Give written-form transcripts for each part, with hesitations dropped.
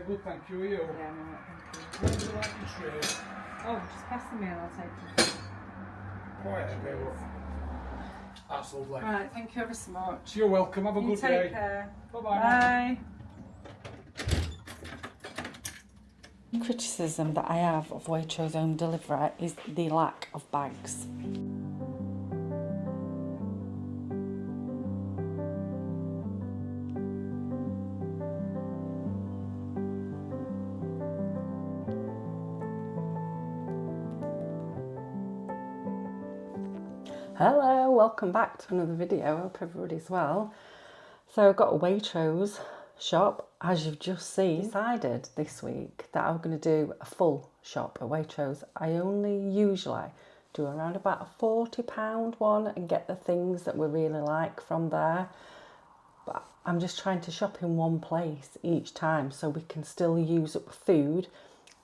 good, thank you. Are you? Yeah, I'm alright, thank you. Would you like your tray? Oh, just pass the meal, I'll take it. Quite okay, look. That's lovely. Right, thank you ever so much. You're welcome, have a good day. Take care. Bye-bye. Bye. Criticism that I have of Waitrose home delivery is the lack of bags. Hello, welcome back to another video. I hope everybody's well. So I've got a Waitrose shop, as you've just seen. Decided this week that I'm going to do a full shop at Waitrose. I only usually do around about a £40 one and get the things that we really like from there. But I'm just trying to shop in one place each time so we can still use up food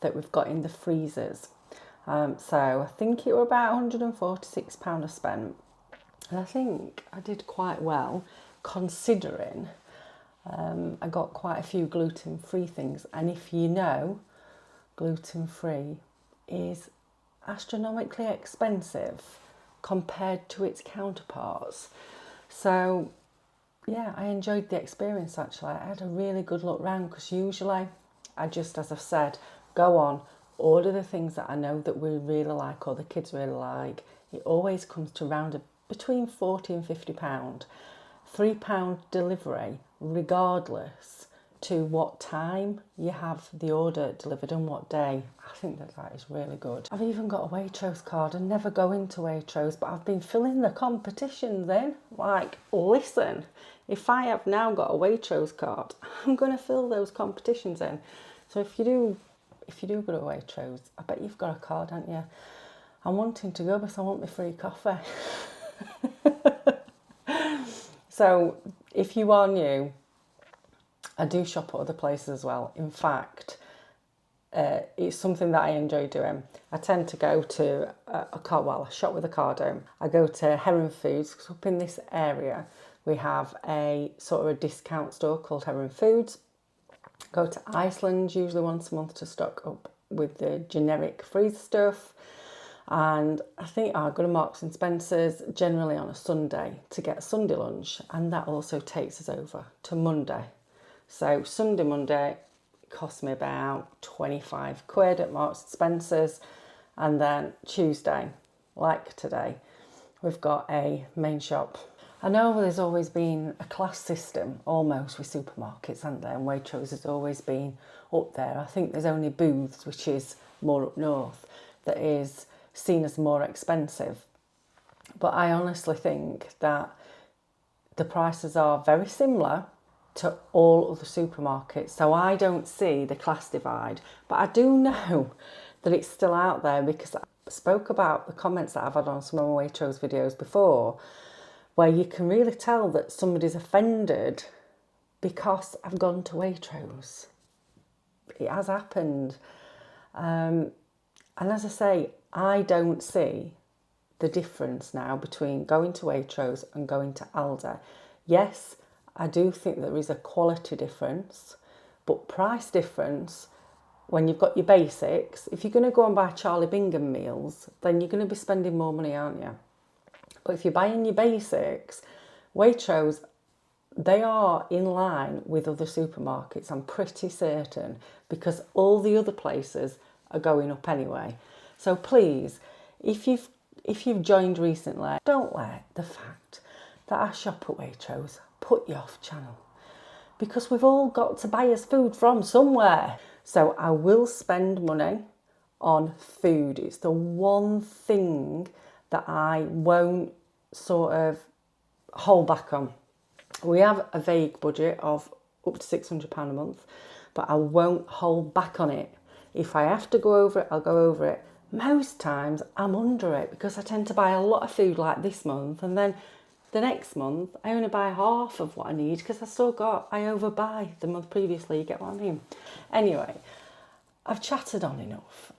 that we've got in the freezers. So I think it were about £146 I spent, and I think I did quite well considering I got quite a few gluten-free things, and if you know, gluten-free is astronomically expensive compared to its counterparts. So yeah, I enjoyed the experience actually. I had a really good look round because usually I just, as I've said, go on, order the things that I know that we really like or the kids really like. It always comes to around between £40 and £50. £3 delivery, regardless to what time you have the order delivered and what day. I think that is really good. I've even got a Waitrose card. I never go into Waitrose, but I've been filling the competitions in. Like, listen, if I have now got a Waitrose card, I'm going to fill those competitions in. So if you do go to Waitrose, I bet you've got a card, haven't you? I'm wanting to go because I want my free coffee. So if you are new, I do shop at other places as well. In fact, it's something that I enjoy doing. I tend to go to I shop with Ocado. I go to Heron Foods because up in this area we have a sort of a discount store called Heron Foods. Go to Iceland usually once a month to stock up with the generic freezer stuff. And I think I go to Marks and Spencer's generally on a Sunday to get Sunday lunch, and that also takes us over to Monday. So Monday cost me about 25 quid at Marks and Spencer's, and then Tuesday, like today, we've got a main shop. I know there's always been a class system almost with supermarkets, hasn't there? And Waitrose has always been up there. I think there's only Booths, which is more up north, that is seen as more expensive. But I honestly think that the prices are very similar to all other supermarkets. So I don't see the class divide. But I do know that it's still out there because I spoke about the comments that I've had on some of my Waitrose videos before, where you can really tell that somebody's offended because I've gone to Waitrose. It has happened. And as I say, I don't see the difference now between going to Waitrose and going to Aldi. Yes, I do think there is a quality difference, but price difference, when you've got your basics, if you're going to go and buy Charlie Bingham meals, then you're going to be spending more money, aren't you? But if you're buying your basics, Waitrose, they are in line with other supermarkets, I'm pretty certain, because all the other places are going up anyway. So please, if you've joined recently, don't let the fact that I shop at Waitrose put you off channel, because we've all got to buy us food from somewhere. So I will spend money on food. It's the one thing that I won't sort of hold back on. We have a vague budget of up to £600 a month, but I won't hold back on it. If I have to go over it, I'll go over it. Most times I'm under it because I tend to buy a lot of food like this month, and then the next month I only buy half of what I need because I overbuy the month previously, you get what I mean? Anyway, I've chatted on enough.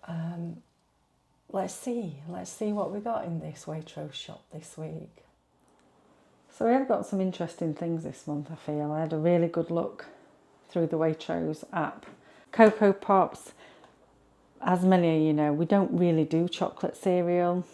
Let's see what we got in this Waitrose shop this week. So we have got some interesting things this month, I feel. I had a really good look through the Waitrose app. Cocoa Pops, as many of you know, we don't really do chocolate cereal,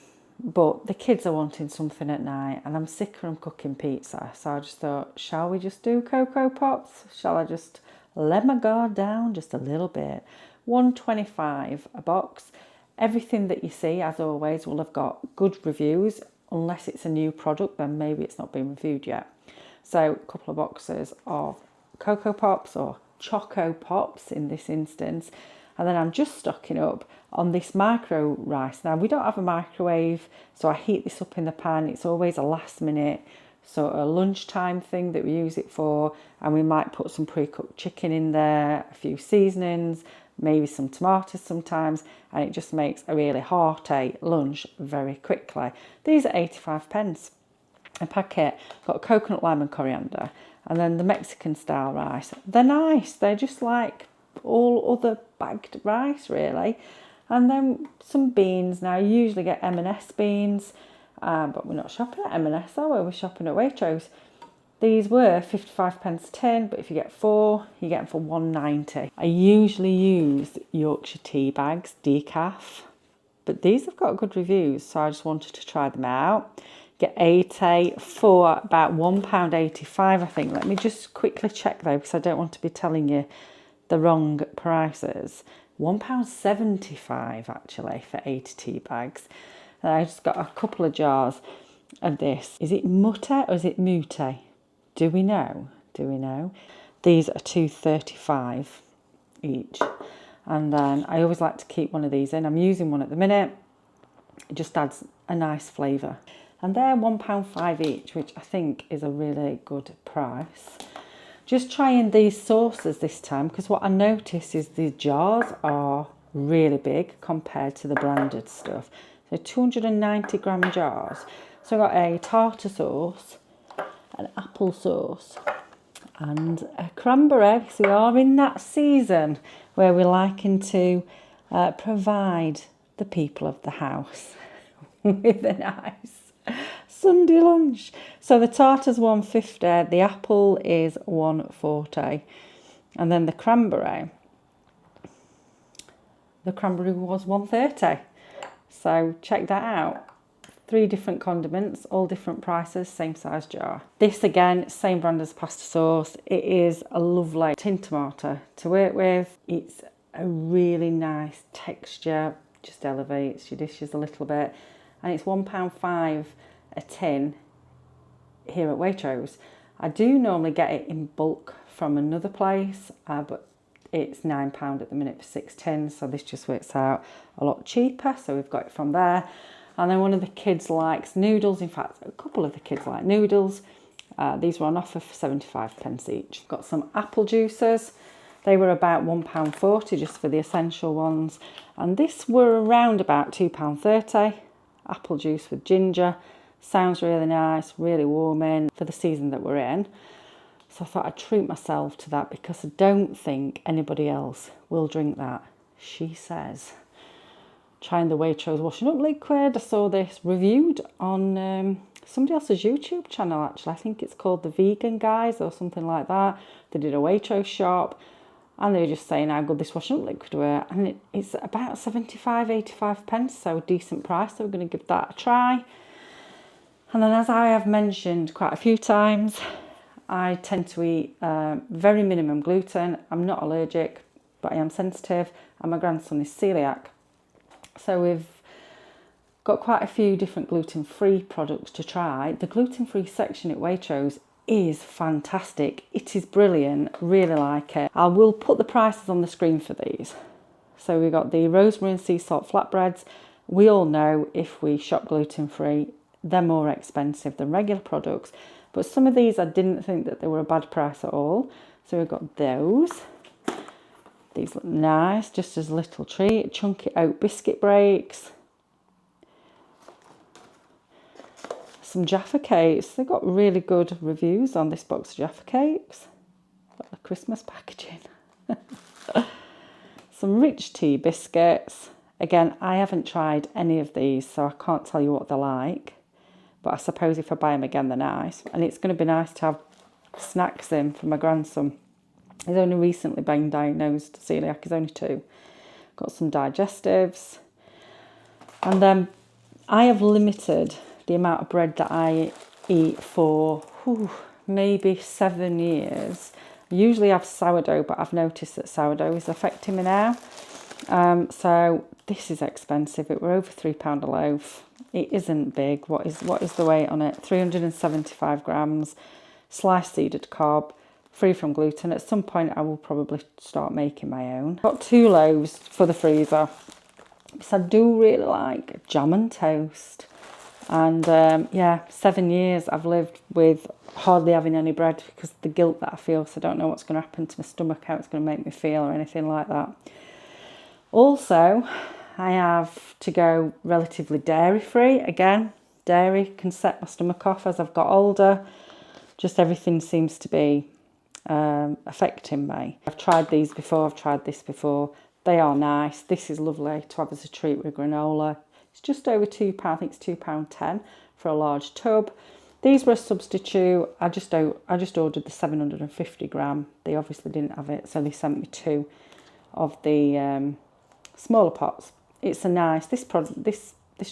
but the kids are wanting something at night and I'm sick of them cooking pizza. So I just thought, shall we just do Cocoa Pops? Shall I just let my guard down just a little bit? $1.25 a box. Everything that you see, as always, will have got good reviews. Unless it's a new product, then maybe it's not been reviewed yet. So a couple of boxes of Cocoa Pops, or Choco Pops in this instance. And then I'm just stocking up on this micro rice. Now, we don't have a microwave, so I heat this up in the pan. It's always a last minute sort of lunchtime thing that we use it for. And we might put some pre-cooked chicken in there, a few seasonings, maybe some tomatoes sometimes, and it just makes a really hearty lunch very quickly. These are 85p a packet. Got coconut, lime and coriander, and then the Mexican style rice. They're nice, they're just like all other bagged rice really. And then some beans. Now, you usually get M&S beans, but we're not shopping at M&S, are we? We're shopping at Waitrose. These were 55p a tin, but if you get 4, you get them for $1.90. I usually use Yorkshire tea bags, decaf, but these have got good reviews, so I just wanted to try them out. Get 80 for about £1.85, I think. Let me just quickly check though, because I don't want to be telling you the wrong prices. £1.75 actually for 80 tea bags. And I just got a couple of jars of this. Is it Mute or is it Mute? Do we know? Do we know? These are $2.35 each. And then I always like to keep one of these in. I'm using one at the minute. It just adds a nice flavour. And they're £1.5 each, which I think is a really good price. Just trying these sauces this time, because what I notice is the jars are really big compared to the branded stuff. So 290 gram jars. So I've got a tartar sauce, an apple sauce and a cranberry. So we are in that season where we're liking to provide the people of the house with a nice Sunday lunch. So the tartar's $1.50, the apple is $1.40, and then the cranberry was $1.30. So check that out. 3 different condiments, all different prices, same size jar. This again, same brand as pasta sauce. It is a lovely tin tomato to work with. It's a really nice texture, just elevates your dishes a little bit. And it's £1.5 a tin here at Waitrose. I do normally get it in bulk from another place, but it's £9 at the minute for 6 tins. So this just works out a lot cheaper. So we've got it from there. And then one of the kids likes noodles. In fact, a couple of the kids like noodles. These were on offer for 75p each. Got some apple juices. They were about £1.40 just for the essential ones. And this were around about £2.30. Apple juice with ginger. Sounds really nice, really warming for the season that we're in. So I thought I'd treat myself to that because I don't think anybody else will drink that, she says. Trying the Waitrose washing up liquid. I saw this reviewed on somebody else's YouTube channel actually. I think it's called The Vegan Guys or something like that. They did a Waitrose shop and they were just saying how good this washing up liquid were. And it's about 75-85p, so a decent price. So we're going to give that a try. And then, as I have mentioned quite a few times, I tend to eat very minimum gluten. I'm not allergic, but I am sensitive, and my grandson is celiac. So we've got quite a few different gluten-free products to try. The gluten-free section at Waitrose is fantastic. It is brilliant, really like it. I will put the prices on the screen for these. So we've got the rosemary and sea salt flatbreads. We all know if we shop gluten-free, they're more expensive than regular products. But some of these I didn't think that they were a bad price at all. So we've got those. These look nice, just as a little treat. Chunky oat biscuit breaks. Some Jaffa cakes. They've got really good reviews on this box of Jaffa cakes. Got the Christmas packaging. Some rich tea biscuits. Again, I haven't tried any of these, so I can't tell you what they're like. But I suppose if I buy them again, they're nice. And it's going to be nice to have snacks in for my grandson. He's only recently been diagnosed celiac, he's only 2. Got some digestives. And then I have limited the amount of bread that I eat for maybe 7 years. I usually have sourdough, but I've noticed that sourdough is affecting me now. So this is expensive. It were over £3 a loaf. It isn't big. What is the weight on it? 375 grams, sliced seeded cob, free from gluten. At some point I will probably start making my own. Got 2 loaves for the freezer. So I do really like jam and toast. And yeah, 7 years I've lived with hardly having any bread because of the guilt that I feel. So I don't know what's going to happen to my stomach, how it's going to make me feel or anything like that. Also, I have to go relatively dairy free. Again, dairy can set my stomach off as I've got older. Just everything seems to be affecting me. I've tried these before, I've tried this before. They are nice. This is lovely to have as a treat with granola. It's just over £2, I think it's £2.10 for a large tub. These were a substitute. I just ordered the 750 gram. They obviously didn't have it, so they sent me 2 of the smaller pots. It's a nice, this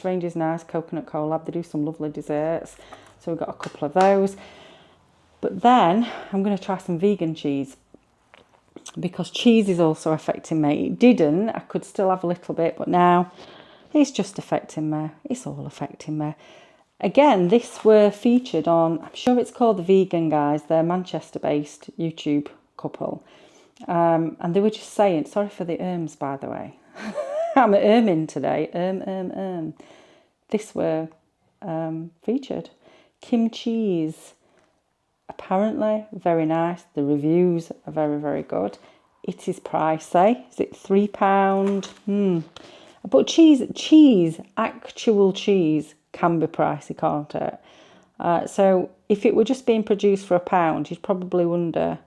range is nice. Coconut Collab, they do some lovely desserts. So we've got a couple of those. But then I'm going to try some vegan cheese because cheese is also affecting me. It didn't, I could still have a little bit, but now it's just affecting me. It's all affecting me. Again, this were featured on, I'm sure it's called The Vegan Guys. They're Manchester-based YouTube couple. And they were just saying, sorry for the by the way. I'm erming today. This were featured. Kimchi's. Apparently, very nice. The reviews are very, very good. It is pricey. Is it £3? But cheese, actual cheese, can be pricey, can't it? So if it were just being produced for £1, you'd probably wonder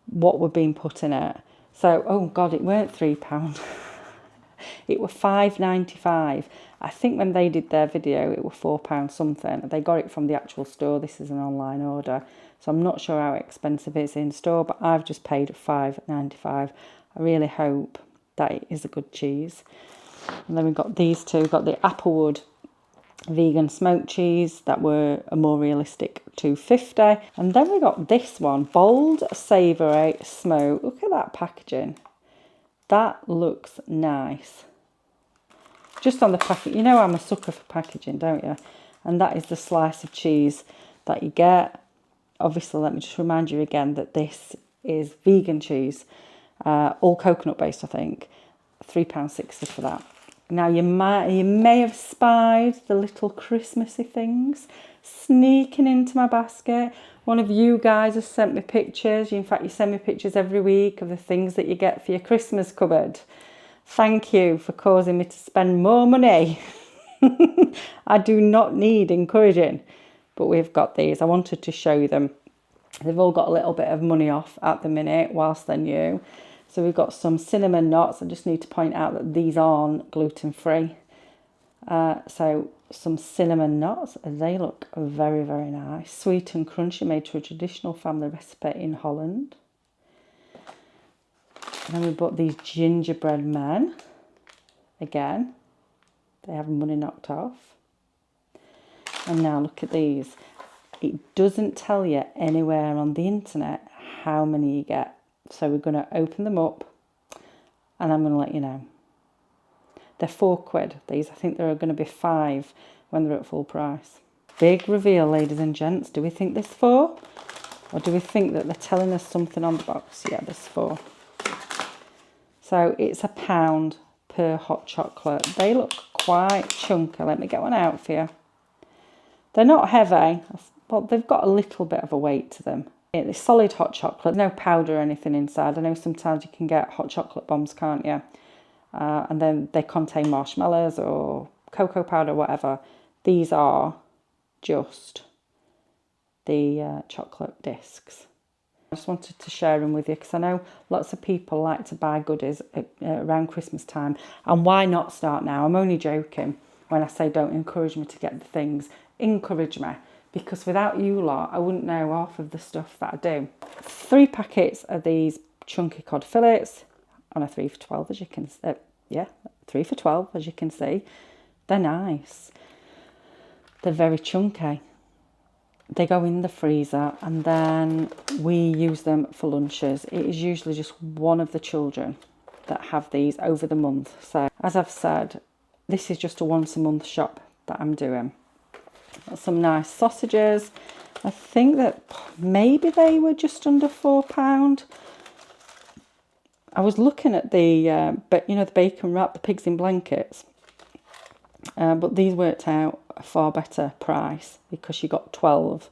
what were being put in it. So, oh God, it weren't £3. It were £5.95. I think when they did their video, it were £4 something. They got it from the actual store. This is an online order. So I'm not sure how expensive it is in store, but I've just paid £5.95. I really hope that it is a good cheese. And then we've got these 2. We've got the applewood vegan smoked cheese that were a more realistic £2.50. And then we got this one, bold, savoury, smoke. Look at that packaging. That looks nice. Just on the packet, you know I'm a sucker for packaging, don't you? And that is the slice of cheese that you get. Obviously, let me just remind you again that this is vegan cheese, all coconut based, I think. £3.60 for that. Now you may have spied the little Christmassy things sneaking into my basket. One of you guys has sent me pictures. In fact, you send me pictures every week of the things that you get for your Christmas cupboard. Thank you for causing me to spend more money. I do not need encouraging, but we've got these. I wanted to show you them. They've all got a little bit of money off at the minute whilst they're new. So we've got some cinnamon nuts. I just need to point out that these aren't gluten-free. So some cinnamon nuts. They look very, very nice. Sweet and crunchy, made to a traditional family recipe in Holland. And then we bought these gingerbread men. Again, they have money knocked off. And now look at these. It doesn't tell you anywhere on the internet how many you get. So we're going to open them up and I'm going to let you know. They're £4, these. I think there are going to be 5 when they're at full price. Big reveal, ladies and gents. Do we think there's 4? Or do we think that they're telling us something on the box? Yeah, there's 4. So it's £1 per hot chocolate. They look quite chunky. Let me get one out for you. They're not heavy, but they've got a little bit of a weight to them. It's solid hot chocolate, no powder or anything inside. I know sometimes you can get hot chocolate bombs, can't you? And then they contain marshmallows or cocoa powder, whatever. These are just the chocolate discs. I just wanted to share them with you because I know lots of people like to buy goodies around Christmas time. And why not start now? I'm only joking when I say don't encourage me to get the things. Encourage me, because without you lot, I wouldn't know half of the stuff that I do. 3 packets of these chunky cod fillets on a 3 for 12, as you can see. Yeah, 3 for 12, as you can see. They're nice. They're very chunky. They go in the freezer and then we use them for lunches. It is usually just one of the children that have these over the month. So as I've said, this is just a once a month shop that I'm doing. Got some nice sausages. I think that maybe they were just under £4. I was looking at the, but you know, the bacon wrap, the pigs in blankets. But these worked out a far better price because you got 12,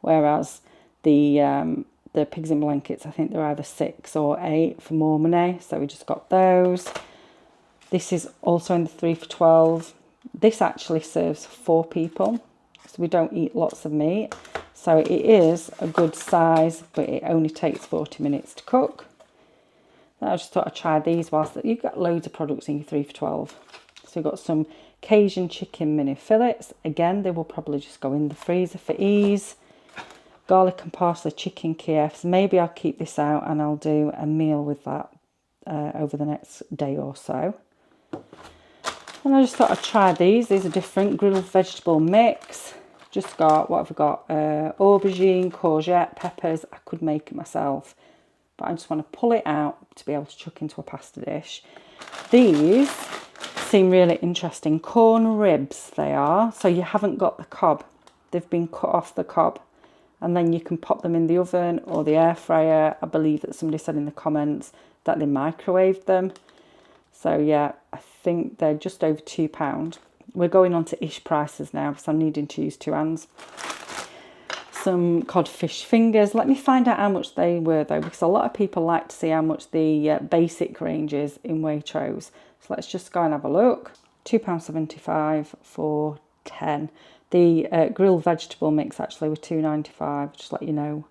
whereas the pigs in blankets, I think they're either 6 or 8 for more money. So we just got those. This is also in the 3 for 12. This actually serves 4 people, so we don't eat lots of meat. So it is a good size, but it only takes 40 minutes to cook. I just thought I'd try these whilst you've got loads of products in your 3 for 12. So we've got some Cajun chicken mini fillets. Again, they will probably just go in the freezer for ease. Garlic and parsley chicken Kievs. Maybe I'll keep this out and I'll do a meal with that over the next day or so. And I just thought I'd try these. These are different. Grilled vegetable mix. Just got, what have I got? Aubergine, courgette, peppers. I could make it myself, but I just want to pull it out to be able to chuck into a pasta dish. These seem really interesting. Corn ribs they are. So you haven't got the cob. They've been cut off the cob. And then you can pop them in the oven or the air fryer. I believe that somebody said in the comments that they microwaved them. So yeah, I think they're just over £2. We're going on to ish prices now because I'm needing to use 2 hands. Some codfish fingers. Let me find out how much they were though, because a lot of people like to see how much the basic range is in Waitrose. So let's just go and have a look. £2.75 for 10. The grilled vegetable mix actually were £2.95. Just let you know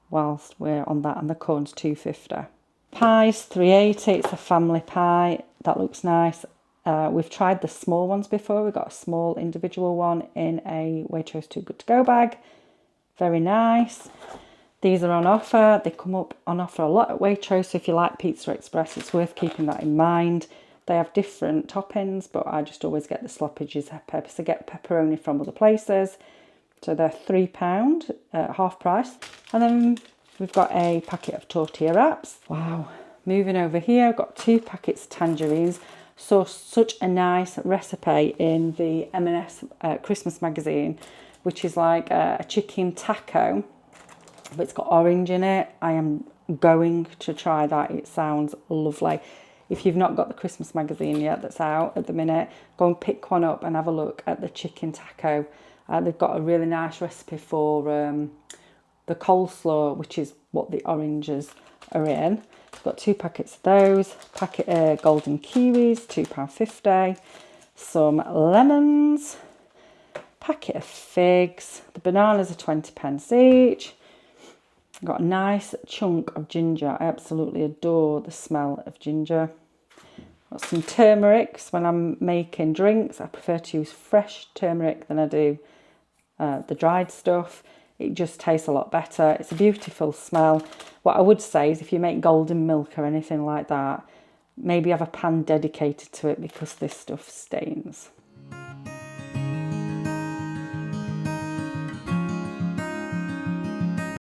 whilst we're on that, and the corn's £2.50. Pies £3.80. It's a family pie. That looks nice. We've tried the small ones before. We got a small individual one in a Waitrose Too Good To Go bag. Very nice. These are on offer. They come up on offer a lot at Waitrose. So if you like Pizza Express, it's worth keeping that in mind. They have different toppings, but I just always get the sloppages peppers. I get pepperoni from other places. So they're £3 at half price. And then we've got a packet of tortilla wraps. Wow. Moving over here, I've got 2 packets of tangerines. Saw such a nice recipe in the M&S Christmas magazine, which is like a chicken taco, but it's got orange in it. I am going to try that. It sounds lovely. If you've not got the Christmas magazine yet that's out at the minute, go and pick one up and have a look at the chicken taco. They've got a really nice recipe for the coleslaw, which is what the oranges are in. I've got 2 packets of those. Packet of golden kiwis, £2.50. Some lemons. Packet of figs. The bananas are 20p each. I've got a nice chunk of ginger. I absolutely adore the smell of ginger. Got some turmeric. When I'm making drinks, I prefer to use fresh turmeric than I do the dried stuff. It just tastes a lot better. It's a beautiful smell. What I would say is if you make golden milk or anything like that, maybe have a pan dedicated to it because this stuff stains.